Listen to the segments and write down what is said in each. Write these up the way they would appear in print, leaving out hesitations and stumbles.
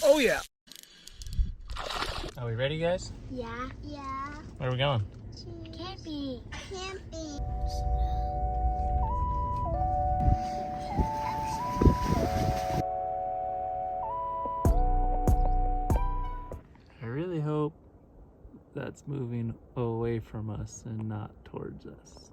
Oh yeah. Are we ready, guys? Yeah. Yeah. Where are we going? Camping. Camping. I really hope that's moving away from us and not towards us.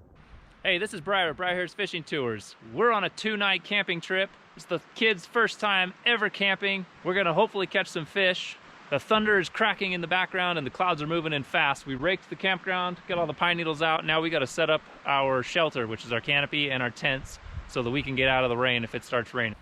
Hey, this is Briar with Briar's Fishing Tours. We're on a 2-night camping trip. It's the kids' first time ever camping. We're gonna hopefully catch some fish. The thunder is cracking in the background and the clouds are moving in fast. We raked the campground, got all the pine needles out. Now we gotta set up our shelter, which is our canopy and our tents, so that we can get out of the rain if it starts raining.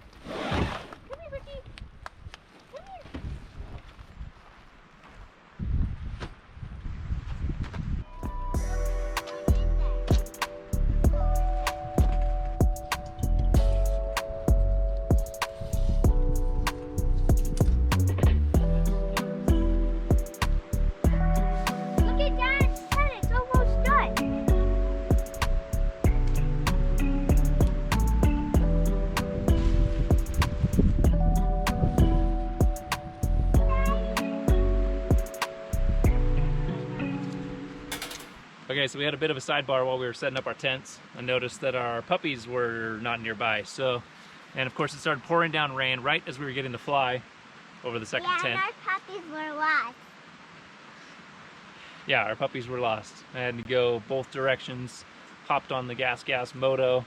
Okay, so we had a bit of a sidebar while we were setting up our tents. I noticed that our puppies were not nearby, and of course it started pouring down rain right as we were getting the fly over the second tent. Yeah, and our puppies were lost. Yeah, our puppies were lost. I had to go both directions, hopped on the gas moto,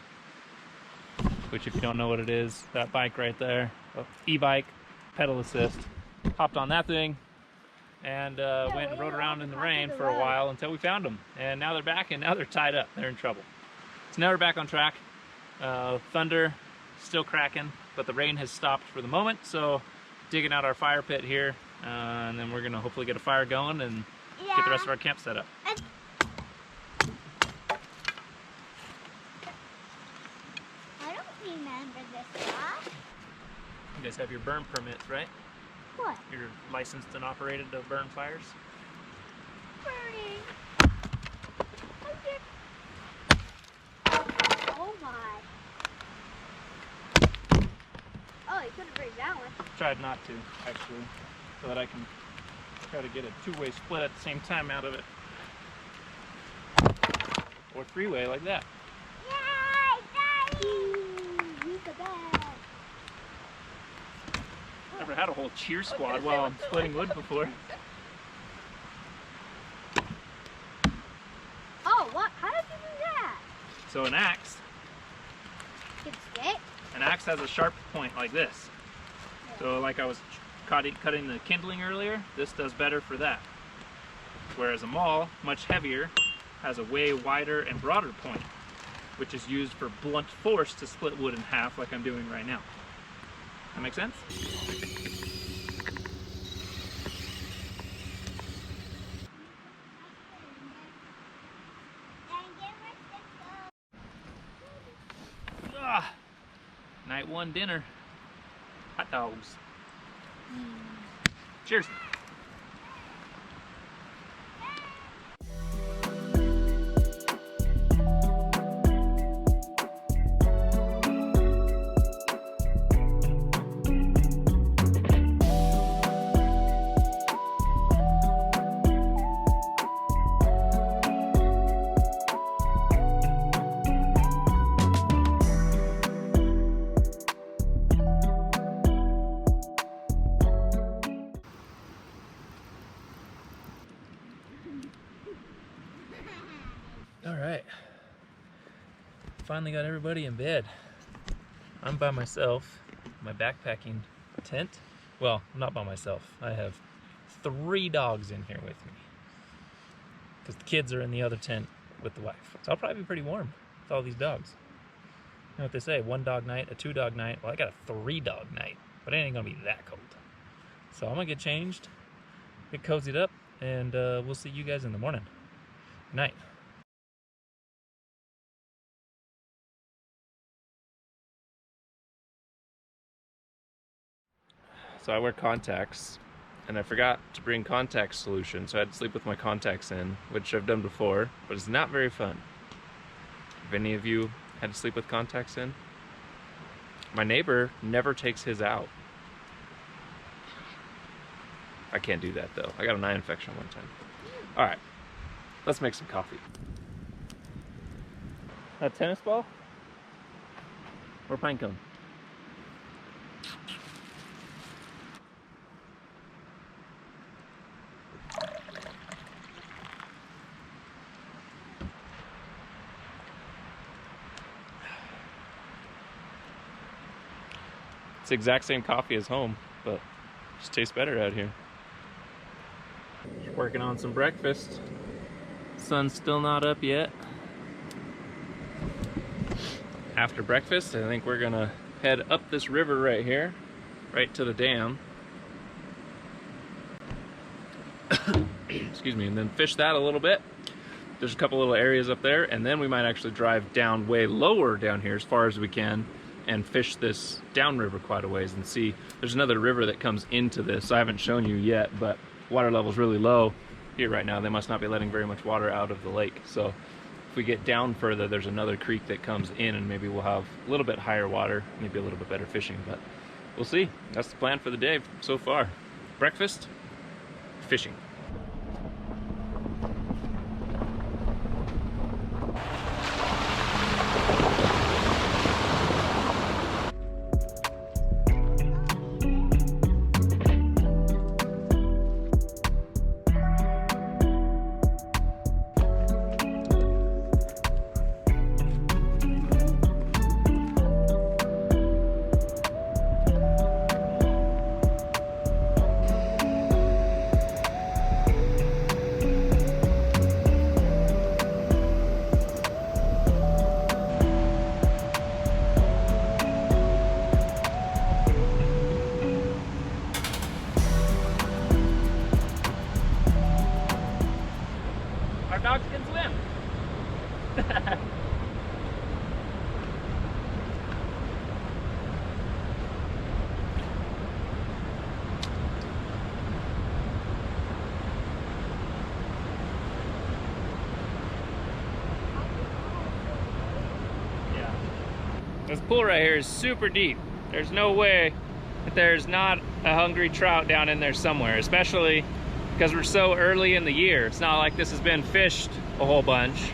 which if you don't know what it is, that bike right there, e-bike, pedal assist, hopped on that thing, and went and rode around in the rain for a while until we found them. And now they're back, and now they're tied up. They're in trouble. So now we're back on track. Thunder still cracking, but the rain has stopped for the moment. So digging out our fire pit here, and then we're gonna hopefully get a fire going and get the rest of our camp set up. I don't remember this stuff. You guys have your burn permits, right? What? You're licensed and operated to burn fires? Burning. Oh my. Oh, you couldn't bring that one. Tried not to, actually, so that I can try to get a two-way split at the same time out of it. Or three-way like that. Yay! Daddy! Use the bag. Never had a whole cheer squad while I'm splitting wood before. Oh, what? How did you do that? So an axe has a sharp point like this. So like I was cutting the kindling earlier, this does better for that. Whereas a maul, much heavier, has a way wider and broader point, which is used for blunt force to split wood in half like I'm doing right now. That make sense? Night one dinner. Hot dogs. Cheers. All right, finally got everybody in bed. I'm by myself, my backpacking tent. Well, I'm not by myself. I have 3 dogs in here with me because the kids are in the other tent with the wife. So I'll probably be pretty warm with all these dogs. You know what they say, 1 dog night, a 2 dog night. Well, I got a 3 dog night, but it ain't gonna be that cold. So I'm gonna get changed, get cozied up, and we'll see you guys in the morning. Good night. So I wear contacts, and I forgot to bring contact solution, so I had to sleep with my contacts in, which I've done before, but it's not very fun. Have any of you had to sleep with contacts in? My neighbor never takes his out. I can't do that though. I got an eye infection one time. All right, let's make some coffee. A tennis ball or pine cone? It's the exact same coffee as home, but it just tastes better out here. Working on some breakfast. Sun's still not up yet. After breakfast, I think we're gonna head up this river right here, right to the dam. Excuse me, and then fish that a little bit. There's a couple little areas up there, and then we might actually drive down way lower down here as far as we can and fish this downriver quite a ways and see. There's another river that comes into this. I haven't shown you yet, but water level's really low here right now. They must not be letting very much water out of the lake. So if we get down further, there's another creek that comes in and maybe we'll have a little bit higher water, maybe a little bit better fishing, but we'll see. That's the plan for the day so far. Breakfast, fishing. Dogs can swim. Yeah. This pool right here is super deep. There's no way that there's not a hungry trout down in there somewhere, especially because we're so early in the year. It's not like this has been fished a whole bunch.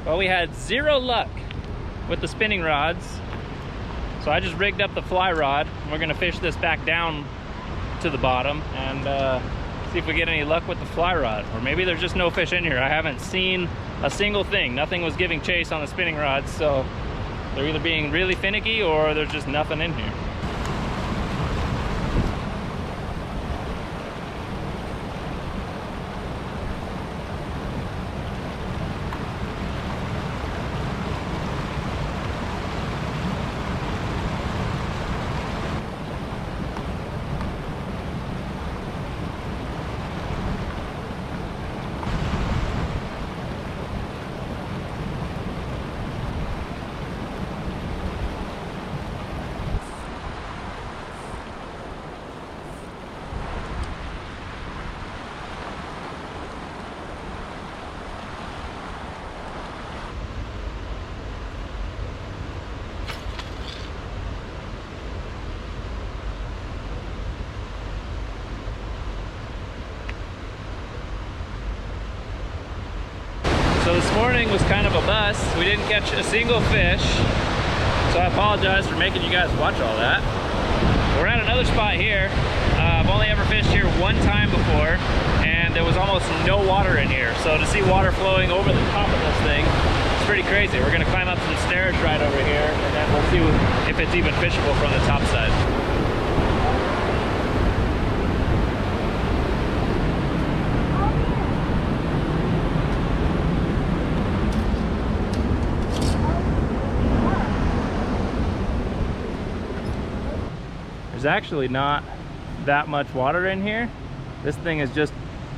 Well, we had zero luck with the spinning rods, so I just rigged up the fly rod. We're gonna fish this back down to the bottom and see if we get any luck with the fly rod. Or maybe there's just no fish in here. I haven't seen a single thing. Nothing was giving chase on the spinning rods, so they're either being really finicky or there's just nothing in here. So this morning was kind of a bust. We didn't catch a single fish. So I apologize for making you guys watch all that. We're at another spot here. I've only ever fished here one time before, and there was almost no water in here. So to see water flowing over the top of this thing, it's pretty crazy. We're gonna climb up to the stairs right over here, and then we'll see if it's even fishable from the top side. There's actually not that much water in here. This thing is just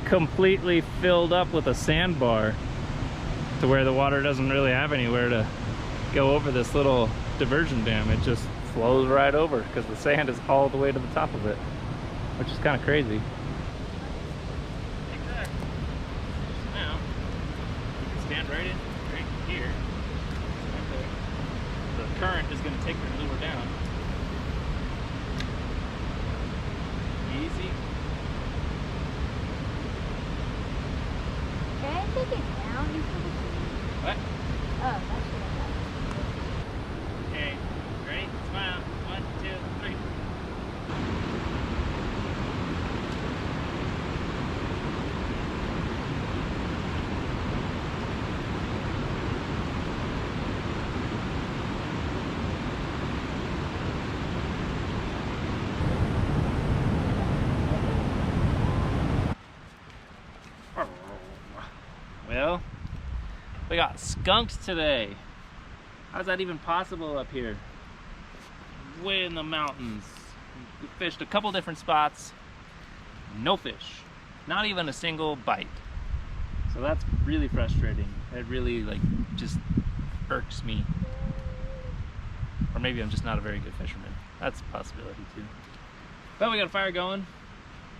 completely filled up with a sandbar to where the water doesn't really have anywhere to go over this little diversion dam. It just flows right over because the sand is all the way to the top of it, which is kind of crazy. Now, you can stand right here. Right there. The current is going to take her lure down. Easy. Can I take it down? What? Oh, that's what I thought. Okay, ready? Smile. 1, 2, 3. Well, we got skunks today. How's that even possible up here? Way in the mountains. We fished a couple different spots. No fish. Not even a single bite. So that's really frustrating. It really just irks me. Or maybe I'm just not a very good fisherman. That's a possibility too. But we got a fire going.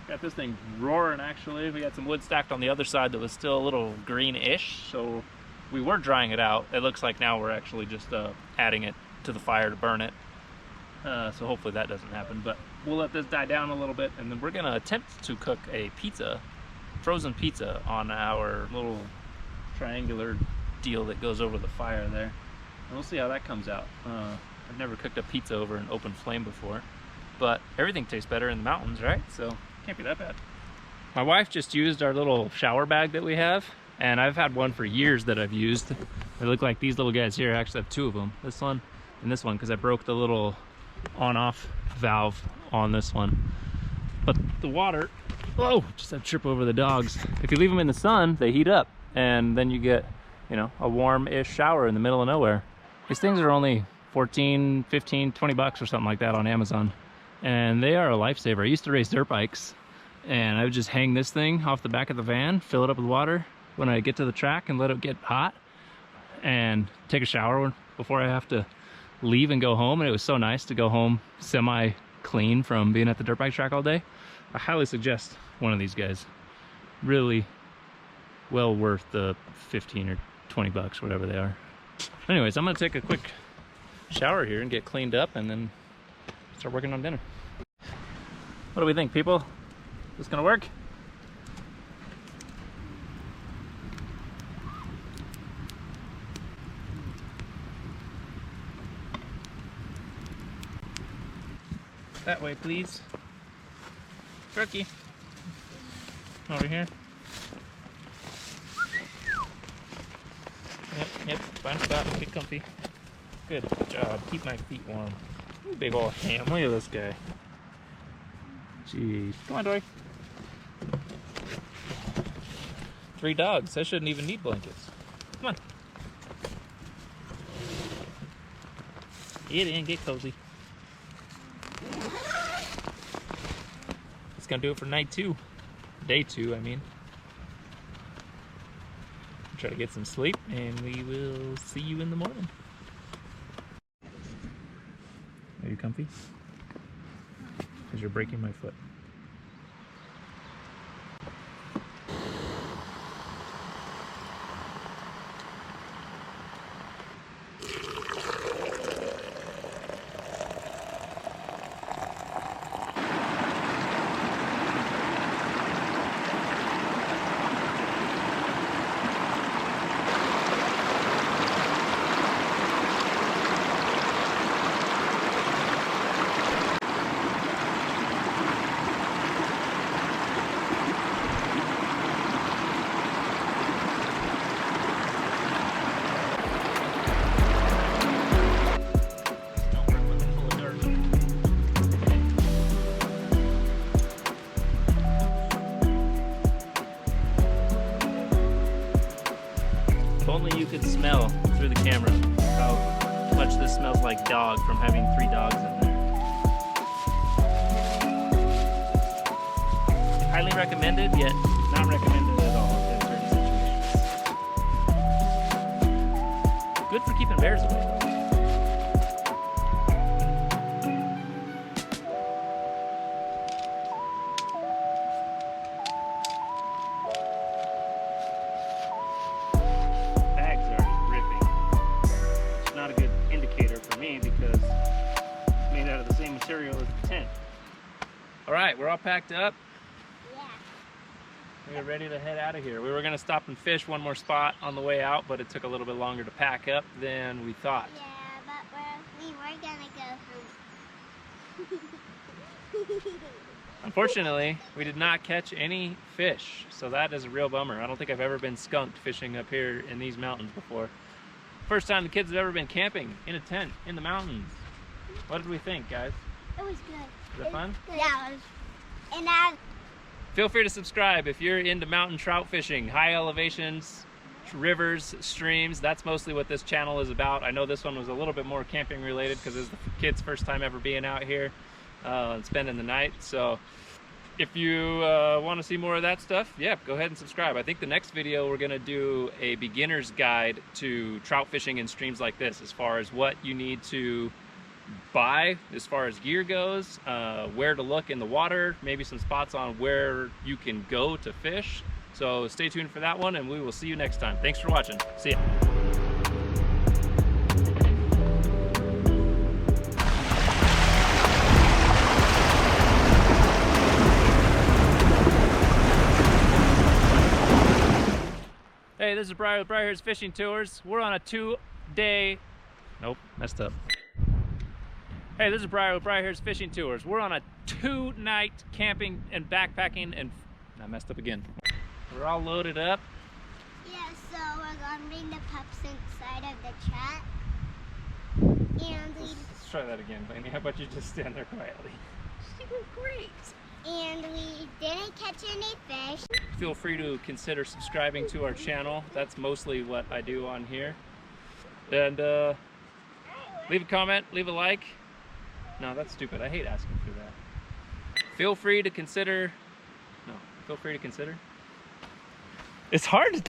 Got this thing roaring actually. We got some wood stacked on the other side that was still a little greenish, so we were drying it out. It looks like now we're actually just adding it to the fire to burn it. So hopefully that doesn't happen, but we'll let this die down a little bit, and then we're gonna attempt to cook a pizza, frozen pizza, on our little triangular deal that goes over the fire there. And we'll see how that comes out. I've never cooked a pizza over an open flame before, but everything tastes better in the mountains, right? So can't be that bad. My wife just used our little shower bag that we have, and I've had one for years that I've used. They look like these little guys here. I actually have two of them, this one and this one, because I broke the little on-off valve on this one. But the water, oh, just had to trip over the dogs. If you leave them in the sun, they heat up, and then you get, you know, a warm-ish shower in the middle of nowhere. These things are only 14, 15, 20 bucks or something like that on Amazon, and they are a lifesaver. I used to race dirt bikes, and I would just hang this thing off the back of the van, fill it up with water when I get to the track, and let it get hot, and take a shower before I have to leave and go home. And it was so nice to go home semi clean from being at the dirt bike track all day. I highly suggest one of these guys. Really well worth the 15 or 20 bucks, whatever they are. Anyways, I'm gonna take a quick shower here and get cleaned up, and then start working on dinner. What do we think, people? Is this gonna work? That way, please. Turkey. Over here. Yep, find a spot and get comfy. Good job. Keep my feet warm. You big old ham. Look at this guy. Jeez. Come on, Dory. 3 dogs. I shouldn't even need blankets. Come on. Get in, get cozy. That's gonna do it for night 2. Day 2, I mean. Try to get some sleep, and we will see you in the morning. Are you comfy? Because you're breaking my foot. If only you could smell through the camera how much this smells like dog from having 3 dogs in there. Highly recommended, yet not recommended at all in certain situations. Good for keeping bears away though. Bags are ripping. It's not a good indicator for me because it's made out of the same material as the tent. All right, we're all packed up. We're ready to head out of here. We were gonna stop and fish one more spot on the way out, but it took a little bit longer to pack up than we thought. Yeah, but we were gonna go home. Unfortunately, we did not catch any fish, so that is a real bummer. I don't think I've ever been skunked fishing up here in these mountains before. First time the kids have ever been camping in a tent in the mountains. What did we think, guys? It was good. Was it fun? Yeah, it was. And Feel free to subscribe if you're into mountain trout fishing, high elevations, rivers, streams. That's mostly what this channel is about. I know this one was a little bit more camping related because it's the kids' first time ever being out here and spending the night. So if you want to see more of that stuff, yeah, go ahead and subscribe. I think the next video we're going to do a beginner's guide to trout fishing in streams like this, as far as what you need to buy as far as gear goes, where to look in the water, maybe some spots on where you can go to fish. So stay tuned for that one, and we will see you next time. Thanks for watching. See ya. Hey, this is Briar with Briar's Fishing Tours. We're on a 2-day... Nope, messed up. Hey, this is Briar with Briar's Fishing Tours. We're on a 2-night camping and backpacking and... I messed up again. We're all loaded up. yeah, so we're gonna bring the pups inside of the chat. And Let's try that again, Lainey. How about you just stand there quietly? she was great. And we didn't catch any fish. Feel free to consider subscribing to our channel. That's mostly what I do on here. And leave a comment, leave a like. No, that's stupid. I hate asking for that. Feel free to consider... No, feel free to consider. It's hard to